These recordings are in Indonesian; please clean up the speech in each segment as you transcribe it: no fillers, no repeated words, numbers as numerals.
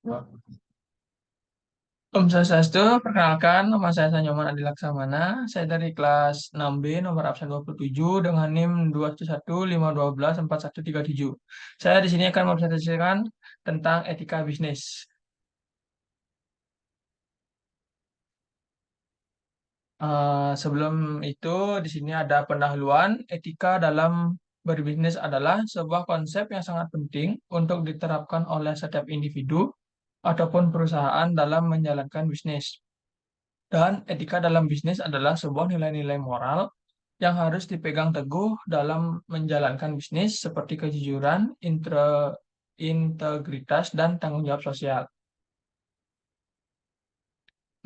Om Swastiastu, perkenalkan nama saya Sanyoman Adi Laksamana. Saya dari kelas 6B nomor absen 27 dengan NIM 21151241137. Saya di sini akan mempresentasikan tentang etika bisnis. Sebelum itu, di sini ada pendahuluan. Etika dalam berbisnis adalah sebuah konsep yang sangat penting untuk diterapkan oleh setiap individu ataupun perusahaan dalam menjalankan bisnis. Dan etika dalam bisnis adalah sebuah nilai-nilai moral yang harus dipegang teguh dalam menjalankan bisnis seperti kejujuran, integritas, dan tanggung jawab sosial.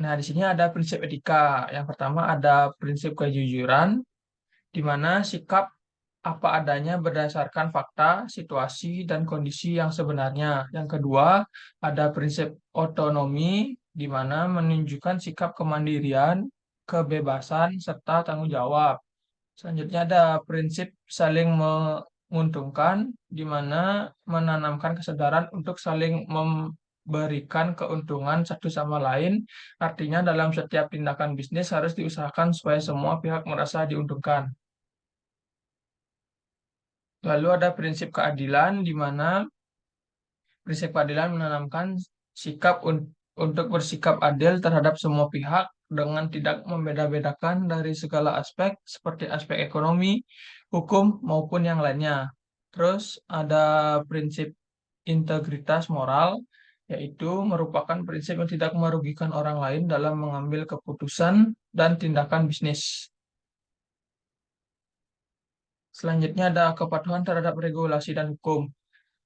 Nah, di sini ada prinsip etika. Yang pertama ada prinsip kejujuran, di mana sikap apa adanya berdasarkan fakta, situasi, dan kondisi yang sebenarnya. Yang kedua, ada prinsip otonomi, di mana menunjukkan sikap kemandirian, kebebasan, serta tanggung jawab. Selanjutnya ada prinsip saling menguntungkan, di mana menanamkan kesadaran untuk saling memberikan keuntungan satu sama lain. Artinya dalam setiap tindakan bisnis harus diusahakan supaya semua pihak merasa diuntungkan. Lalu ada prinsip keadilan, di mana prinsip keadilan menanamkan sikap untuk bersikap adil terhadap semua pihak dengan tidak membeda-bedakan dari segala aspek seperti aspek ekonomi, hukum, maupun yang lainnya. Terus ada prinsip integritas moral, yaitu merupakan prinsip yang tidak merugikan orang lain dalam mengambil keputusan dan tindakan bisnis. Selanjutnya ada kepatuhan terhadap regulasi dan hukum.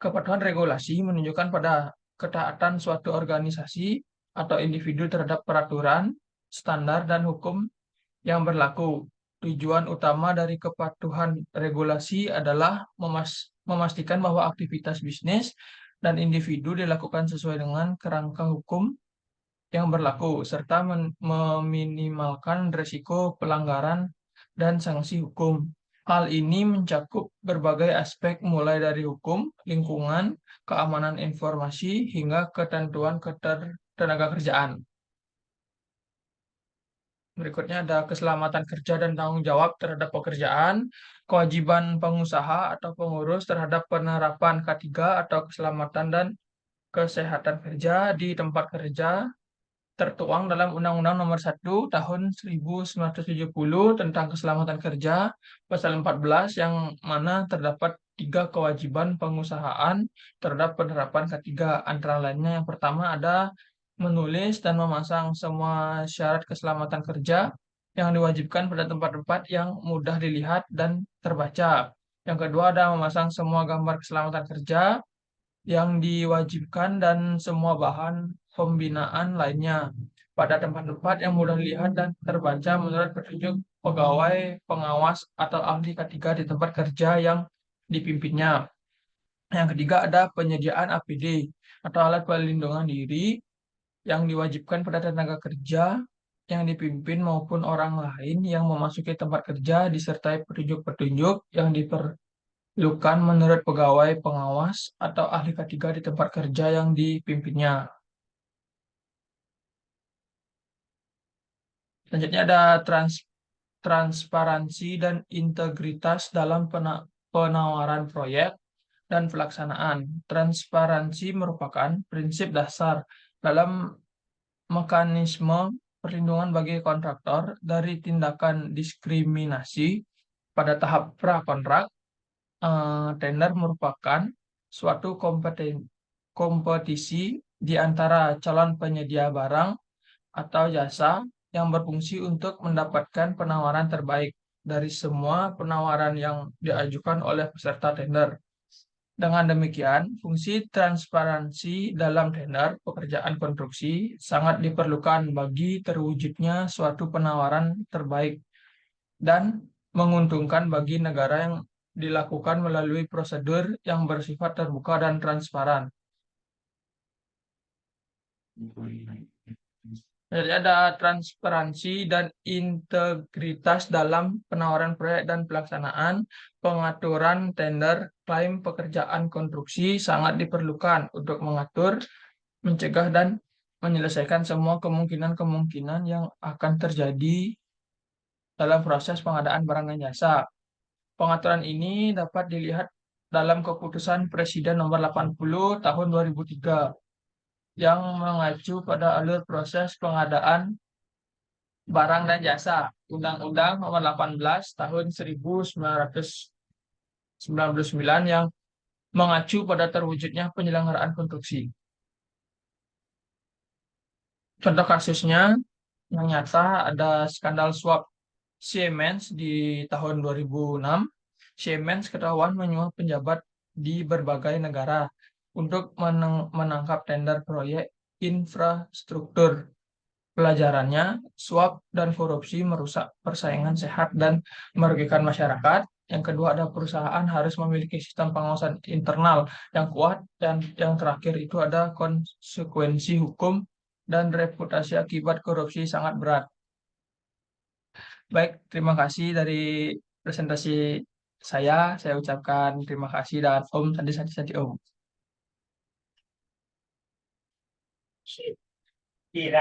Kepatuhan regulasi menunjukkan pada ketaatan suatu organisasi atau individu terhadap peraturan, standar, dan hukum yang berlaku. Tujuan utama dari kepatuhan regulasi adalah memastikan bahwa aktivitas bisnis dan individu dilakukan sesuai dengan kerangka hukum yang berlaku, serta meminimalkan risiko pelanggaran dan sanksi hukum. Hal ini mencakup berbagai aspek mulai dari hukum, lingkungan, keamanan informasi, hingga ketentuan tenaga kerjaan. Berikutnya ada keselamatan kerja dan tanggung jawab terhadap pekerjaan, kewajiban pengusaha atau pengurus terhadap penerapan K3 atau keselamatan dan kesehatan kerja di tempat kerja tertuang dalam Undang-Undang Nomor 1 Tahun 1970 tentang Keselamatan Kerja, Pasal 14, yang mana terdapat 3 kewajiban pengusahaan terhadap penerapan K3. Antara lainnya yang pertama ada menulis dan memasang semua syarat keselamatan kerja yang diwajibkan pada tempat-tempat yang mudah dilihat dan terbaca. Yang kedua ada memasang semua gambar keselamatan kerja yang diwajibkan dan semua bahan pembinaan lainnya pada tempat-tempat yang mudah dilihat dan terbaca menurut petunjuk pegawai, pengawas, atau ahli ketiga di tempat kerja yang dipimpinnya. Yang ketiga ada penyediaan APD atau alat pelindungan diri yang diwajibkan pada tenaga kerja yang dipimpin maupun orang lain yang memasuki tempat kerja disertai petunjuk-petunjuk yang diperlukan menurut pegawai, pengawas, atau ahli ketiga di tempat kerja yang dipimpinnya. Selanjutnya ada transparansi dan integritas dalam penawaran proyek dan pelaksanaan. Transparansi merupakan prinsip dasar dalam mekanisme perlindungan bagi kontraktor dari tindakan diskriminasi pada tahap prakontrak. Tender merupakan suatu kompetisi di antara calon penyedia barang atau jasa yang berfungsi untuk mendapatkan penawaran terbaik dari semua penawaran yang diajukan oleh peserta tender. Dengan demikian, fungsi transparansi dalam tender pekerjaan konstruksi sangat diperlukan bagi terwujudnya suatu penawaran terbaik dan menguntungkan bagi negara yang dilakukan melalui prosedur yang bersifat terbuka dan transparan. Jadi ada transparansi dan integritas dalam penawaran proyek dan pelaksanaan pengaturan tender klaim pekerjaan konstruksi sangat diperlukan untuk mengatur mencegah dan menyelesaikan semua kemungkinan-kemungkinan yang akan terjadi dalam proses pengadaan barang dan jasa. Pengaturan ini dapat dilihat dalam Keputusan Presiden Nomor 80 Tahun 2003 yang mengacu pada alur proses pengadaan barang dan jasa, Undang-Undang Nomor 18 Tahun 1999 yang mengacu pada terwujudnya penyelenggaraan konstruksi. Contoh kasusnya yang nyata ada skandal suap Siemens di tahun 2006. Siemens ketahuan menyuap pejabat di berbagai negara untuk menangkap tender proyek infrastruktur. Pelajarannya, suap dan korupsi merusak persaingan sehat dan merugikan masyarakat. Yang kedua, ada perusahaan harus memiliki sistem pengawasan internal yang kuat. Dan yang terakhir itu ada konsekuensi hukum dan reputasi akibat korupsi sangat berat. Baik, terima kasih dari presentasi saya. Saya ucapkan terima kasih dan Om tadi Om.